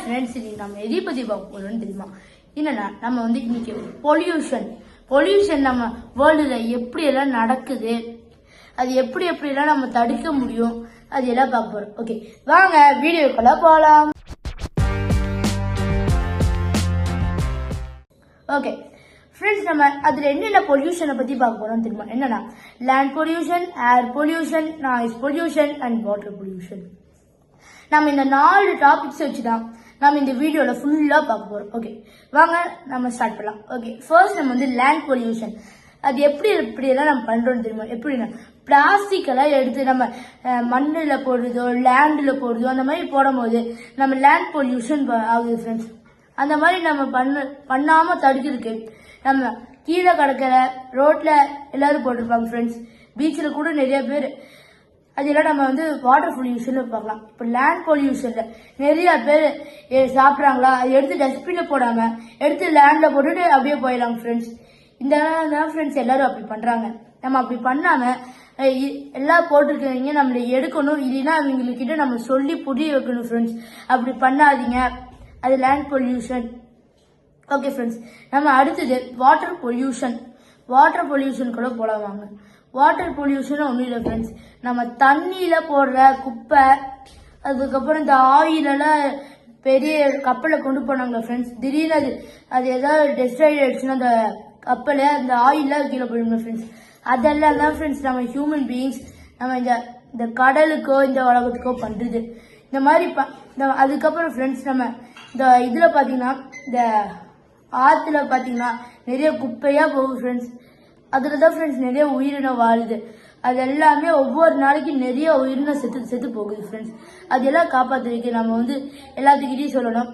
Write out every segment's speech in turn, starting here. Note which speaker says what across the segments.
Speaker 1: Friends, இன்னைக்கு நம்ம எதை பத்தி பார்க்க போறோம்னு தெரியுமா? என்னன்னா நம்ம இன்னைக்கு பொல்யூஷன் நம்ம வேர்ல்டுல எப்படி எல்லாம் நடக்குது, அது எப்படி எல்லாம் நம்ம தடுக்க முடியும், அது எல்லாம் பார்க்க போறோம். ஓகே, வாங்க வீடியோக்குள்ள போலாம். ஓகே ஃப்ரெண்ட்ஸ், நம்ம அதுல என்னென்ன பொல்யூஷனை பத்தி பார்க்க போறோம் தெரியுமா? என்னன்னா land pollution, air pollution, noise pollution and water pollution. நம்ம இந்த 4 டாபிக்ஸ் வச்சுதான் நம்ம இந்த வீடியோல ஃபுல்லா பார்க்க போறோம். ஓகே, வாங்க நம்ம ஸ்டார்ட் பண்ணலாம். ஓகே, ஃபர்ஸ்ட் நம்ம லேண்ட் பொல்யூஷன். அது எப்படி எல்லாம் நம்ம பண்றோம்னு தெரியுமா? எப்படின்னா பிளாஸ்டிக் எல்லாம் எடுத்து நம்ம மண்ணுல போடுறதோ லேண்ட்ல போடுறதோ அந்த மாதிரி போடும் போது நம்ம லேண்ட் பொல்யூஷன் ஆகுது ஃப்ரெண்ட்ஸ். அந்த மாதிரி நம்ம பண்ணாம தடுக்கிறதுக்கு நம்ம கீழே கிடக்கிற ரோட்ல எல்லாரும் போட்டிருப்பாங்க ஃப்ரெண்ட்ஸ். பீச்சில் கூட நிறைய பேர் அதெல்லாம் நம்ம வாட்டர் பொல்யூஷன் பார்க்கலாம். இப்போ லேண்ட் பொல்யூஷன்ல நிறைய பேர் சாப்பிட்றாங்களா, அதை எடுத்து டஸ்ட்பின்ல போடாம எடுத்து லேண்ட்ல போட்டுட்டு அப்படியே போயிடலாம் ஃப்ரெண்ட்ஸ். இந்த ஃப்ரெண்ட்ஸ் எல்லாரும் அப்படி பண்றாங்க. நம்ம அப்படி பண்ணாம எல்லாம் போட்டிருக்கீங்க நம்மள எடுக்கணும், இல்லைன்னா அவங்கக்கிட்ட நம்ம சொல்லி புரிய வைக்கணும் ஃப்ரெண்ட்ஸ். அப்படி பண்ணாதீங்க, அது லேண்ட் பொல்யூஷன். ஓகே ஃப்ரெண்ட்ஸ், நம்ம அடுத்தது வாட்டர் பொல்யூஷன் கூட போடுவாங்க. வாட்டர் பொல்யூஷன் ஒன்றும் இல்லை ஃப்ரெண்ட்ஸ். நம்ம தண்ணியில போடுற குப்பை, அதுக்கப்புறம் இந்த ஆயிலெல்லாம் பெரிய கப்பலை கொண்டு போனாங்க ஃப்ரெண்ட்ஸ். திடீர்னு அது ஏதாவது டெஸ்ட்ராய்ட் ஆயிடுச்சுன்னா அந்த கப்பலை அந்த ஆயிலாம் கீழே போயிடுங்க ஃப்ரெண்ட்ஸ். அதெல்லாம் தான் ஃப்ரெண்ட்ஸ் நம்ம ஹியூமன் பீயிங்ஸ் நம்ம இந்த கடலுக்கோ இந்த உலகத்துக்கோ பண்றது. இந்த மாதிரி அதுக்கப்புறம் ஃப்ரெண்ட்ஸ் நம்ம இந்த இதுல பாத்தீங்கன்னா இந்த ஆத்துல பாத்தீங்கன்னா நிறைய குப்பையா போகும் ஃப்ரெண்ட்ஸ். அதுலதான் ஃப்ரெண்ட்ஸ் நிறைய உயிரினம் வாழுது. அது எல்லாமே ஒவ்வொரு நாளைக்கு நிறைய உயிரினம் செத்து போகுது ஃப்ரெண்ட்ஸ். அதெல்லாம் காப்பாத்துறதுக்கு நம்ம எல்லாத்துக்கிட்டையும் சொல்லணும்.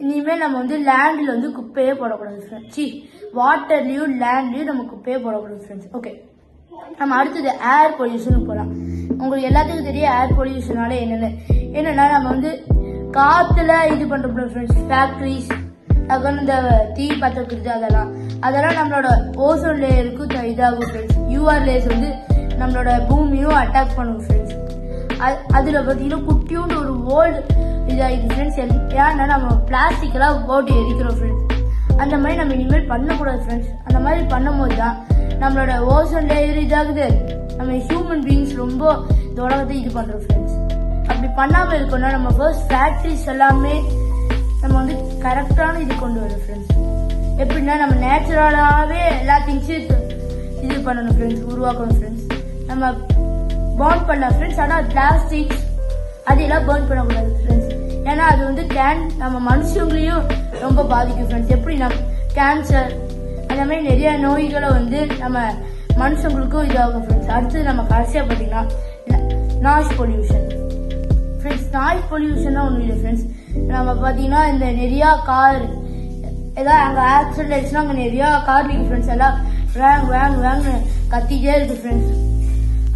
Speaker 1: இனிமேல் நம்ம லேண்ட்ல குப்பையே போடக்கூடாது ஃப்ரெண்ட்ஸ். வாட்டர்லயும் லேண்ட்லயும் நம்ம குப்பையே போடக்கூடாது ஃப்ரெண்ட்ஸ். ஓகே, நம்ம அடுத்தது ஏர் பொல்யூஷனுக்கு போகலாம். உங்களுக்கு எல்லாத்துக்கும் தெரியும் ஏர் பொல்யூஷனால என்னன்னா நம்ம காத்துல இது பண்றோம் ஃப்ரெண்ட்ஸ். ஃபேக்டரிஸ், அதுக்கப்புறம் இந்த தீ பற்ற வைக்கிறது, அதெல்லாம் நம்மளோட ஓசோன் லேயருக்கு இதாகும் ஃப்ரெண்ட்ஸ். யூஆர் லேயர்ஸ் நம்மளோட பூமியும் அட்டாக் பண்ணும் ஃப்ரெண்ட்ஸ். அதுல பாத்தீங்கன்னா குட்டியோண்டு ஒரு ஓல்டு இதாகிடுது ஃப்ரெண்ட்ஸ். ஏன்னா நம்ம பிளாஸ்டிக் எல்லாம் போட்டு எரிக்கிறோம் ஃப்ரெண்ட்ஸ். அந்த மாதிரி நம்ம இனிமேல் பண்ணக்கூடாது ஃப்ரெண்ட்ஸ். அந்த மாதிரி பண்ணும் போது தான் நம்மளோட ஓசோன் லேயர் இதாகுது. நம்ம ஹியூமன் பீயிங்ஸ் ரொம்ப இந்த உலகத்தை இது பண்றோம் ஃப்ரெண்ட்ஸ். அப்படி பண்ணாம இருக்கணும்னா நம்ம ஃபர்ஸ்ட் ஃபேக்டரிஸ் எல்லாமே நம்ம கரெக்டான இது கொண்டு வரும் ஃப்ரெண்ட்ஸ். எப்படின்னா நம்ம நேச்சுரலாவே எல்லா திங்ஸும் இது பண்ணணும் ஃப்ரெண்ட்ஸ், உருவாக்கணும் ஃப்ரெண்ட்ஸ். நம்ம பர்ன் பண்ணலாம் ஃப்ரெண்ட்ஸ். ஆனா பிளாஸ்டிக் அதெல்லாம் பர்ன் பண்ணக்கூடாது ஃப்ரெண்ட்ஸ். ஏன்னா அது நம்ம மனுஷங்களையும் ரொம்ப பாதிக்கும் ஃப்ரெண்ட்ஸ். எப்படின்னா கேன்சர் அந்த மாதிரி நிறைய நோய்களை நம்ம மனுஷங்களுக்கும் இதாகும் ஃப்ரெண்ட்ஸ். அடுத்தது நம்ம கடைசியா பாத்தீங்கன்னா noise pollution friends. Noise pollution ஒன்றும் இல்லை ஃப்ரெண்ட்ஸ். நம்ம பாத்தீங்கன்னா இந்த நிறைய கார் ஏதாவது அங்க ஆக்சிடென்ட் ஆயிடுச்சுன்னா அங்க நிறைய கார் இருக்கு ஃப்ரெண்ட்ஸ். எல்லாம் வேங்னு கத்திட்டே இருக்கு ஃப்ரெண்ட்ஸ்.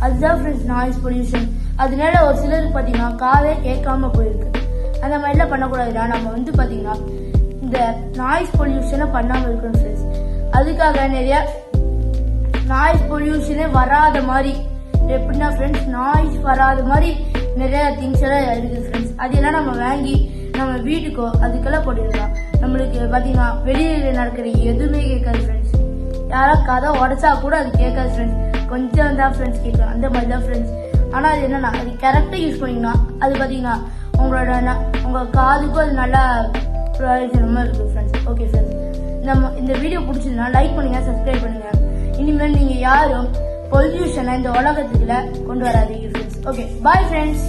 Speaker 1: அதுதான் ஃப்ரெண்ட்ஸ் நாய்ஸ் பொல்யூஷன். அதனால ஒரு சிலருக்கு பாத்தீங்கன்னா காரே கேட்காம போயிருக்கு. அந்த மாதிரிலாம் பண்ணக்கூடாதுடா. நம்ம பாத்தீங்கன்னா இந்த நாய்ஸ் பொல்யூஷனை பண்ணாம இருக்கணும் ஃப்ரெண்ட்ஸ். அதுக்காக நிறைய நாய்ஸ் பொல்யூஷனே வராத மாதிரி, எப்படின்னா ஃப்ரெண்ட்ஸ் நாய்ஸ் வராத மாதிரி நிறைய திங்ஸ் எல்லாம் இருக்குது ஃப்ரெண்ட்ஸ். அதெல்லாம் நம்ம வாங்கி நம்ம வீட்டுக்கோ அதுக்கெல்லாம் போட்டுருக்கலாம். நம்மளுக்கு பாத்தீங்கன்னா வெளியில நடக்கிற எதுவுமே கேட்காது ஃப்ரெண்ட்ஸ். யாராவது கதை உடைச்சா கூட அது கேட்காது ஃப்ரெண்ட்ஸ். கொஞ்சம் தான் ஃப்ரெண்ட்ஸ் கேட்கும், அந்த மாதிரி தான் ஃப்ரெண்ட்ஸ். ஆனா அது என்னன்னா அது கரெக்டா யூஸ் பண்ணீங்கன்னா அது பாத்தீங்கன்னா உங்க காதுக்கும் அது நல்லா பிரயோஜனமா இருக்கு ஃப்ரெண்ட்ஸ். ஓகே ஃப்ரெண்ட்ஸ், நம்ம இந்த வீடியோ பிடிச்சதுன்னா லைக் பண்ணுங்க, சப்ஸ்கிரைப் பண்ணுங்க. இனிமேல் நீங்க யாரும் பொல்யூஷனை இந்த உலகத்துக்குள்ள கொண்டு வராதீங்க ஃப்ரெண்ட்ஸ். Okay, bye friends.